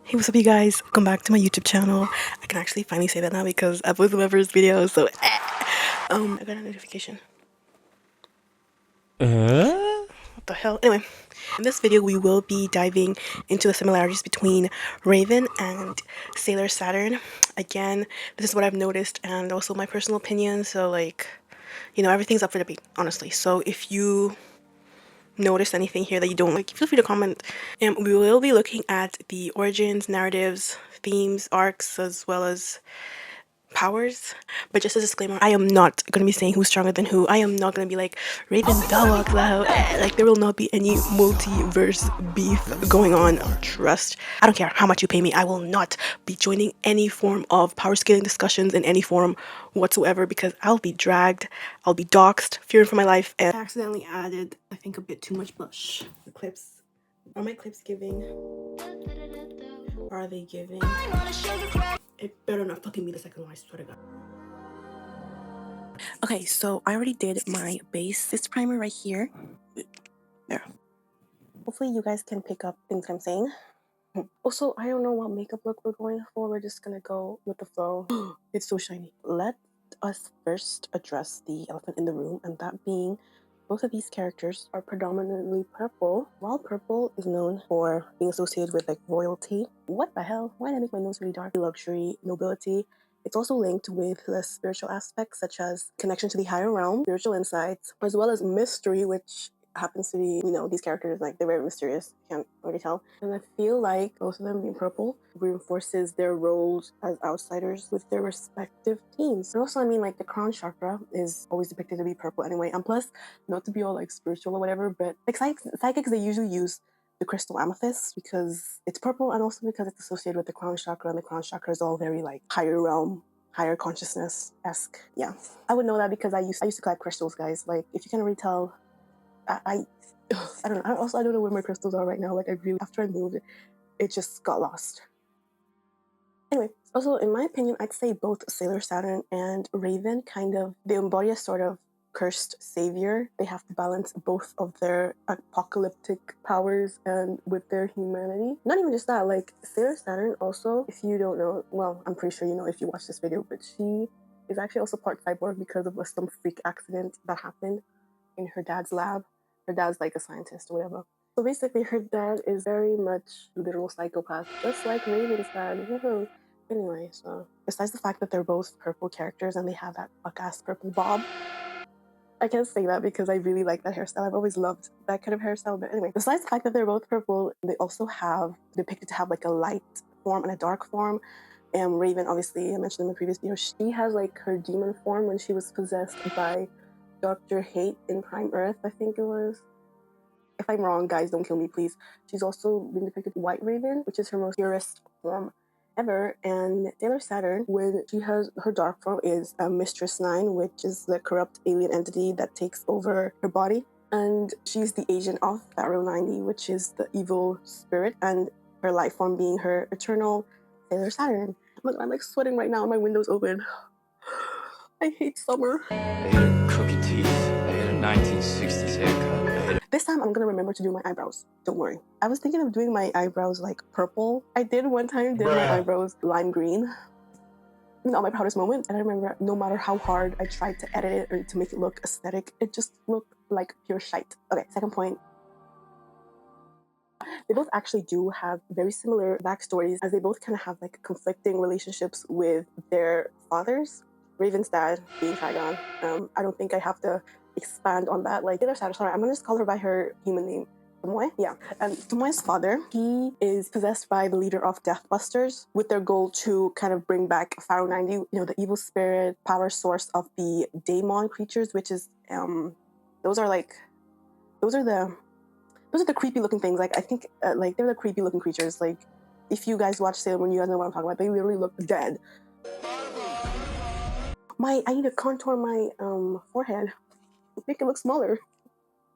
Hey, what's up, you guys? Welcome back to my YouTube channel. I can actually finally say that now because I posted my first video, so I got a notification. What the hell? Anyway, in this video, we will be diving into the similarities between Raven and Sailor Saturn. Again, this is what I've noticed and also my personal opinion, so like, everything's up for debate, honestly. So if you notice anything here that you don't like, feel free to comment. And we will be looking at the origins, narratives, themes, arcs, as well as powers. But just a disclaimer, I am not going to be saying who's stronger than who. I am not going to be like, Raven walks out. Like, there will not be any multiverse beef going on. Trust. I don't care how much you pay me. I will not be joining any form of power scaling discussions in any form whatsoever because I'll be dragged, I'll be doxxed, fearing for my life, and I accidentally added, I think, a bit too much blush. The clips. Are my clips giving? Are they giving? It better not fucking be the second one, I swear to God. Okay, so I already did my base. This primer right here. There. Hopefully you guys can pick up things I'm saying. Also, I don't know what makeup look we're going for. We're just gonna go with the flow. It's so shiny. Let us first address the elephant in the room, and that being both of these characters are predominantly purple. While purple is known for being associated with like royalty. What the hell? Why did I make my nose really dark? Luxury, nobility. It's also linked with the spiritual aspects such as connection to the higher realm, spiritual insights, as well as mystery, which happens to be, these characters, like, they're very mysterious. Can't really tell. And I feel like both of them being purple reinforces their roles as outsiders with their respective teams. And also, I mean, like, the crown chakra is always depicted to be purple anyway. And plus, not to be all like spiritual or whatever, but like psychics, they usually use the crystal amethyst because it's purple, and also because it's associated with the crown chakra, and the crown chakra is all very like higher realm, higher consciousness-esque. Yeah, I would know that because I used to collect crystals, guys. Like, if you can already tell, I don't know. I don't know where my crystals are right now. Like, I really, after I moved, it just got lost. Anyway, also, in my opinion, I'd say both Sailor Saturn and Raven they embody a sort of cursed savior. They have to balance both of their apocalyptic powers and with their humanity. Not even just that, like, Sailor Saturn also, if you don't know, well, I'm pretty sure you know if you watch this video, but she is actually also part cyborg because of some freak accident that happened in her dad's lab. Her dad's like a scientist or whatever. So basically, her dad is very much literal psychopath, just like Raven's dad. Woohoo. Anyway, so besides the fact that they're both purple characters and they have that fuck-ass purple bob, I can't say that because I really like that hairstyle. I've always loved that kind of hairstyle. But anyway, besides the fact that they're both purple, they also have depicted to have like a light form and a dark form. And Raven, obviously, I mentioned in the previous video, she has like her demon form when she was possessed by Dr. Hate in Prime Earth, I think it was. If I'm wrong, guys, don't kill me, please. She's also been depicted White Raven, which is her most purest form ever. And Sailor Saturn, when she has her dark form, is Mistress Nine, which is the corrupt alien entity that takes over her body. And she's the agent of Pharaoh 90, which is the evil spirit, and her life form being her eternal Sailor Saturn. I'm like sweating right now, my window's open. I hate summer. I had crooked teeth. I had a 1960s haircut. This time I'm gonna remember to do my eyebrows. Don't worry. I was thinking of doing my eyebrows like purple. I did one time my eyebrows lime green. Not my proudest moment. And I remember no matter how hard I tried to edit it or to make it look aesthetic, it just looked like pure shite. Okay, second point. They both actually do have very similar backstories, as they both kind of have like conflicting relationships with their fathers. Raven's dad being Trigon. I don't think I have to expand on that. Like, sorry, I'm gonna just call her by her human name. Tomoe? Yeah. And Tomoe's father, he is possessed by the leader of Deathbusters with their goal to kind of bring back Pharaoh 90, the evil spirit power source of the daemon creatures, which is, those are the creepy looking things. Like, I think, like, they're the creepy looking creatures. Like, if you guys watch Sailor Moon, you guys know what I'm talking about. They literally look dead. I need to contour my forehead, make it look smaller.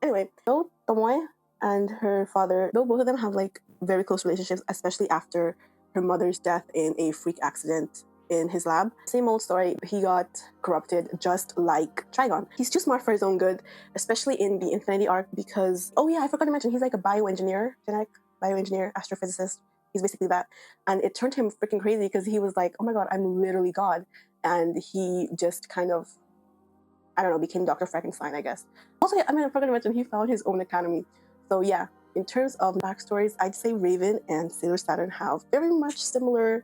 Anyway, both Tomoe and her father, though both of them have like very close relationships, especially after her mother's death in a freak accident in his lab. Same old story, he got corrupted just like Trigon. He's too smart for his own good, especially in the Infinity arc because, oh yeah, I forgot to mention, he's like a bioengineer, genetic bioengineer, astrophysicist. He's basically that. And it turned him freaking crazy because he was like, oh my god, I'm literally God. And he just kind of, I don't know, became Dr. Frankenstein, I guess. Also, I forgot to mention, he found his own academy. So yeah, in terms of backstories, I'd say Raven and Sailor Saturn have very much similar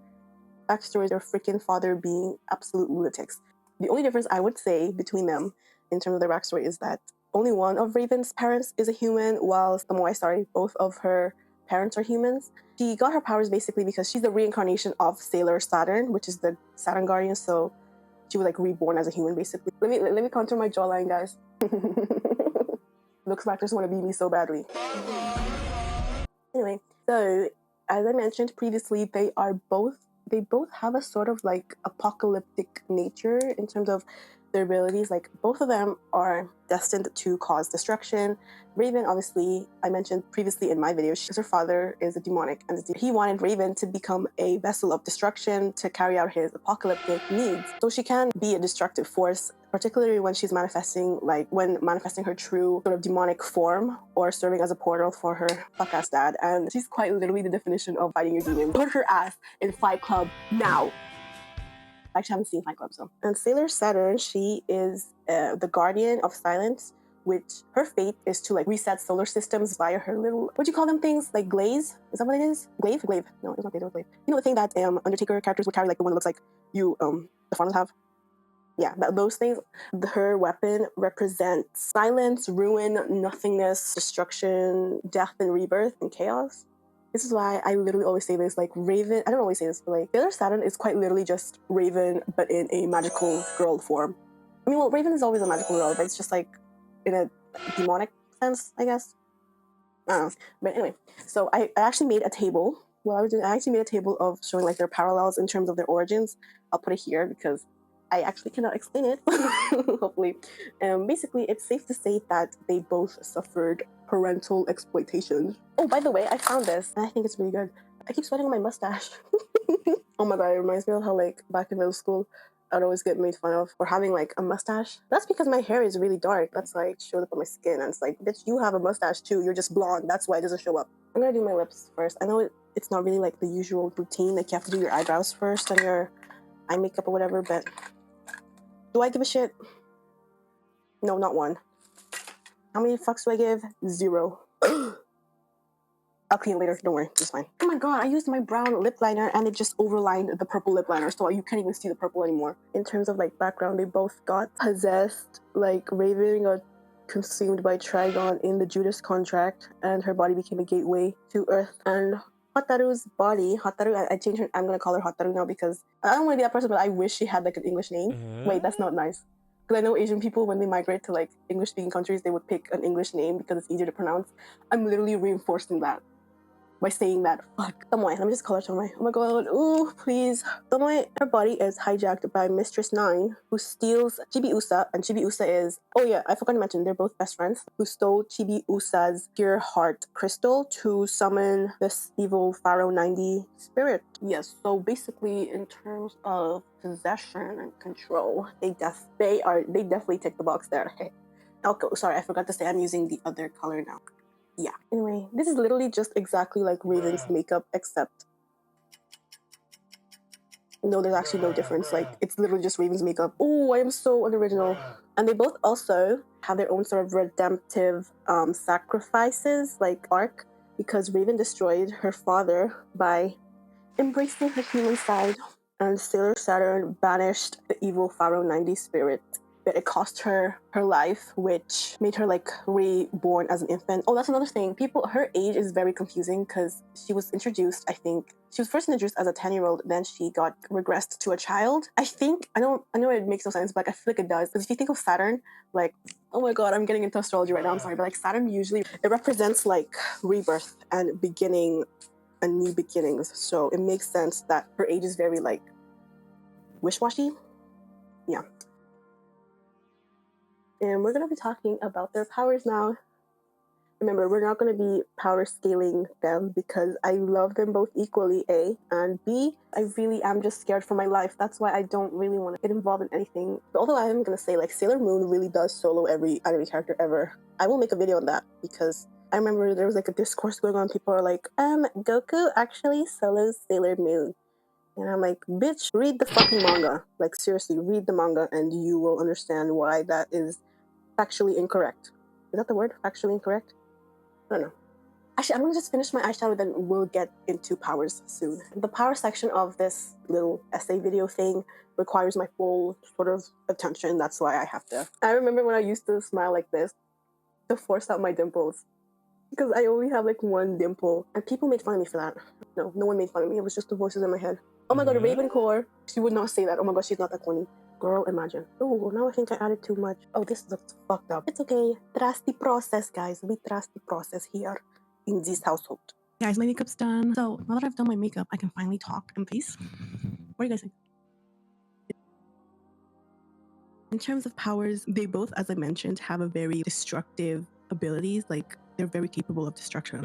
backstories, their freaking father being absolute lunatics. The only difference I would say between them in terms of their backstory is that only one of Raven's parents is a human, whilst both of her parents are humans. She got her powers basically because she's the reincarnation of Sailor Saturn, which is the Saturn guardian, so she was like reborn as a human basically. Let me contour my jawline, guys. Looks like just want to be me so badly. Anyway, so as I mentioned previously, they both have a sort of like apocalyptic nature in terms of their abilities. Like both of them are destined to cause destruction. Raven, obviously, I mentioned previously in my video, her father is a demonic entity. He wanted Raven to become a vessel of destruction to carry out his apocalyptic needs. So she can be a destructive force, particularly when she's manifesting her true sort of demonic form or serving as a portal for her fuck-ass dad. And she's quite literally the definition of fighting your demons. Put her ass in Fight Club now. I actually haven't seen Fight Club, so. And Sailor Saturn, she is the guardian of silence, which her fate is to like reset solar systems via her little, what do you call them things? Like glaze? Is that what it is? Glaive? No, it's not glaive, it was glaive. You know the thing that Undertaker characters would carry, like the one that looks like you, the farmers have? Yeah, those things. Her weapon represents silence, ruin, nothingness, destruction, death and rebirth, and chaos. This is why I literally always say this, like Raven, I don't always say this, but like Sailor Saturn is quite literally just Raven, but in a magical girl form. I mean, well, Raven is always a magical girl, but it's just like in a demonic sense, I guess. I don't know. But anyway, so I actually made a table. I actually made a table of showing like their parallels in terms of their origins. I'll put it here because I actually cannot explain it, hopefully. Basically, it's safe to say that they both suffered parental exploitation. Oh, by the way, I found this, and I think it's really good. I keep sweating on my mustache. Oh my god, it reminds me of how, like, back in middle school, I'd always get made fun of for having, like, a mustache. That's because my hair is really dark. That's, like, showed up on my skin, and it's like, bitch, you have a mustache, too. You're just blonde. That's why it doesn't show up. I'm gonna do my lips first. I know it's not really, like, the usual routine. Like, you have to do your eyebrows first and your eye makeup or whatever, but do I give a shit? No, not one. How many fucks do I give? 0. I'll clean it later. Don't worry. It's fine. Oh my god, I used my brown lip liner and it just overlined the purple lip liner, so you can't even see the purple anymore. In terms of like background, they both got possessed. Like Raven got consumed by Trigon in the Judas contract, and her body became a gateway to Earth. And Hotaru's body, I changed her. I'm gonna call her Hotaru now because I don't want to be that person, but I wish she had like an English name. Wait, that's not nice. Because I know Asian people, when they migrate to like English-speaking countries, they would pick an English name because it's easier to pronounce. I'm literally reinforcing that by saying that. Fuck. Tomoe. Let me just call her Tomoe. Oh my god. Ooh, please. Tomoe, her body is hijacked by Mistress Nine, who steals Chibi-Usa, and Chibi-Usa is... Oh yeah, I forgot to mention, they're both best friends, who stole Chibi-Usa's pure heart crystal to summon this evil Pharaoh 90 spirit. Yes, so basically, in terms of possession and control, they definitely tick the box there. Okay, sorry, I forgot to say I'm using the other color now. Yeah. Anyway, this is literally just exactly like Raven's makeup, except no, there's actually no difference. Like, it's literally just Raven's makeup. Oh, I am so unoriginal. And they both also have their own sort of redemptive sacrifices, like arc, because Raven destroyed her father by embracing her human side, and Sailor Saturn banished the evil Pharaoh 90 spirit. But it cost her her life, which made her like reborn as an infant. Oh, that's another thing. Her age is very confusing because she was introduced, I think, she was first introduced as a 10-year-old, then she got regressed to a child. I know it makes no sense, but I feel like it does. Because if you think of Saturn, like, oh my god, I'm getting into astrology right now, I'm sorry, but like Saturn usually, it represents like rebirth and beginning and new beginnings. So it makes sense that her age is very like wish-washy. Yeah. And we're going to be talking about their powers now. Remember, we're not going to be power scaling them because I love them both equally, A. And B, I really am just scared for my life. That's why I don't really want to get involved in anything. But although I am going to say, like, Sailor Moon really does solo every anime character ever. I will make a video on that because I remember there was like a discourse going on. People are like, Goku actually solos Sailor Moon. And I'm like, bitch, read the fucking manga. Like, seriously, read the manga and you will understand why that is factually incorrect. Is that the word? Factually incorrect? I don't know. Actually, I'm gonna just finish my eyeshadow, then we'll get into powers soon. The power section of this little essay video thing requires my full sort of attention. That's why I have to. I remember when I used to smile like this to force out my dimples, because I only have like one dimple, and people made fun of me for that. No one made fun of me. It was just the voices in my head. Oh my god, Ravencore. She would not say that. Oh my god, she's not that funny. Girl, imagine. Oh, now I think I added too much. Oh, this looks fucked up. It's okay. Trust the process, guys. We trust the process here in this household. Guys, my makeup's done. So now that I've done my makeup, I can finally talk in peace. What do you guys think? In terms of powers, they both, as I mentioned, have a very destructive abilities. Like, they're very capable of destruction.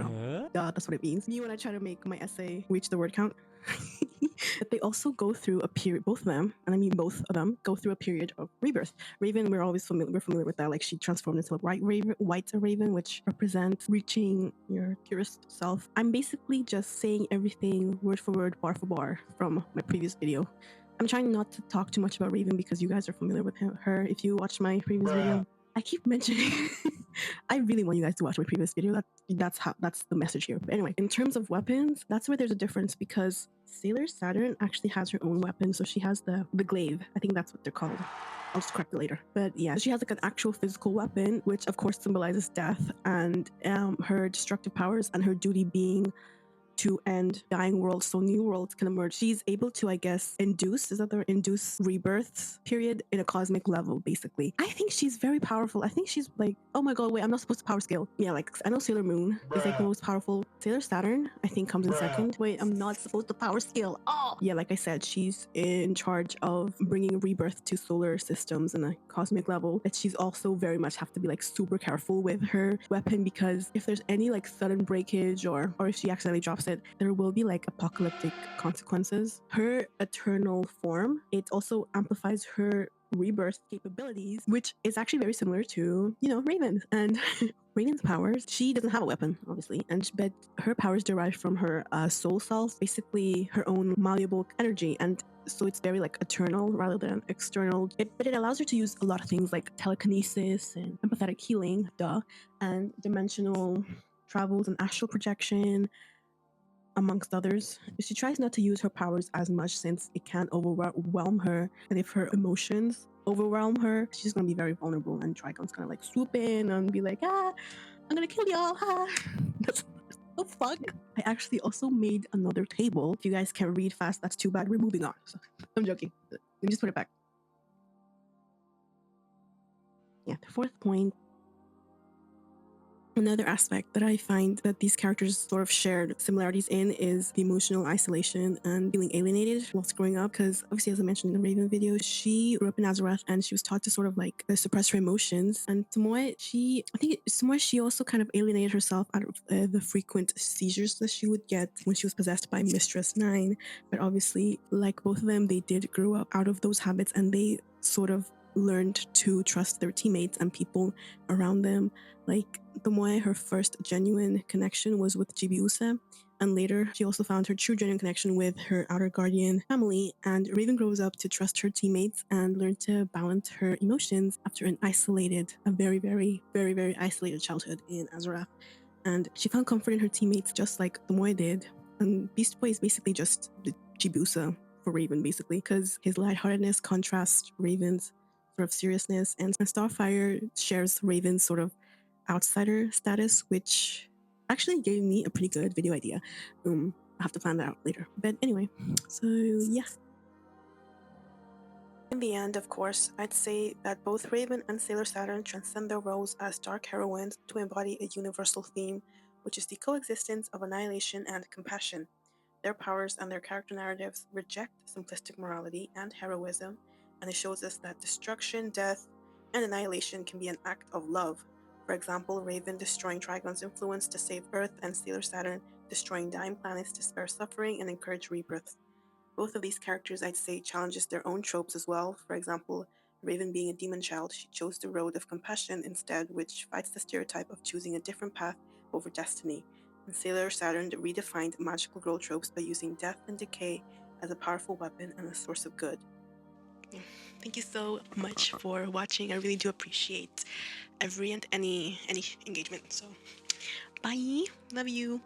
Duh, that's what it means. Me, when I try to make my essay reach the word count. But they also go through a period, both of them, and I mean both of them, go through a period of rebirth. Raven, we're familiar with that. Like, she transformed into a white raven, which represents reaching your purest self. I'm basically just saying everything word for word, bar for bar from my previous video. I'm trying not to talk too much about Raven because you guys are familiar with her. If you watch my previous video, I keep mentioning. I really want you guys to watch my previous video. That's the message here. But anyway, in terms of weapons, that's where there's a difference, because Sailor Saturn actually has her own weapon. So she has the glaive. I think that's what they're called. I'll just correct it later. But yeah, she has like an actual physical weapon, which of course symbolizes death, and her destructive powers, and her duty being to end dying worlds so new worlds can emerge. She's able to, I guess, induce rebirths period in a cosmic level, basically. I think she's very powerful. I think she's like, oh my god, wait, I'm not supposed to power scale. Yeah, like, I know Sailor Moon is like the most powerful. Sailor Saturn, I think, comes in second. Wait, I'm not supposed to power scale. Oh! Yeah, like I said, she's in charge of bringing rebirth to solar systems in a cosmic level. But she's also very much have to be like super careful with her weapon, because if there's any like sudden breakage, or if she accidentally drops it, there will be like apocalyptic consequences. Her eternal form, it also amplifies her rebirth capabilities, which is actually very similar to, Raven. And Raven's powers, she doesn't have a weapon, obviously, but her powers derive from her soul self, basically her own malleable energy, and so it's very like eternal rather than external. But it allows her to use a lot of things like telekinesis and empathetic healing, and dimensional travels and astral projection, amongst others. She tries not to use her powers as much since it can overwhelm her, and if her emotions overwhelm her, she's gonna be very vulnerable, and Trigon's gonna like swoop in and be like, I'm gonna kill y'all. That's the fuck. I actually also made another table. If you guys can read fast, that's too bad. We're moving on. So, I'm joking. Let me just put it back. Yeah, the fourth point. Another aspect that I find that these characters sort of shared similarities in is the emotional isolation and feeling alienated whilst growing up. Because obviously, as I mentioned in the Raven video, she grew up in Nazareth and she was taught to sort of like suppress her emotions. And Tomoe, she also kind of alienated herself out of the frequent seizures that she would get when she was possessed by Mistress Nine. But obviously, like both of them, they did grow up out of those habits, and they sort of learned to trust their teammates and people around them. Like Tomoe, her first genuine connection was with Chibiusa, and later she also found her true genuine connection with her outer guardian family. And Raven grows up to trust her teammates and learn to balance her emotions after a very, very, very, very isolated childhood in Azarath. And she found comfort in her teammates just like Tomoe did. And Beast Boy is basically just the Chibiusa for Raven, basically, because his lightheartedness contrasts Raven's sort of seriousness, and Starfire shares Raven's sort of outsider status, which actually gave me a pretty good video idea. I'll have to plan that out later. But anyway, so yeah. In the end, of course, I'd say that both Raven and Sailor Saturn transcend their roles as dark heroines to embody a universal theme, which is the coexistence of annihilation and compassion. Their powers and their character narratives reject simplistic morality and heroism, and it shows us that destruction, death, and annihilation can be an act of love. For example, Raven destroying Trigon's influence to save Earth, and Sailor Saturn destroying dying planets to spare suffering and encourage rebirth. Both of these characters, I'd say, challenges their own tropes as well. For example, Raven being a demon child, she chose the road of compassion instead, which fights the stereotype of choosing a different path over destiny, and Sailor Saturn redefined magical girl tropes by using death and decay as a powerful weapon and a source of good. Thank you so much for watching. I really do appreciate every and any engagement. So, bye. Love you.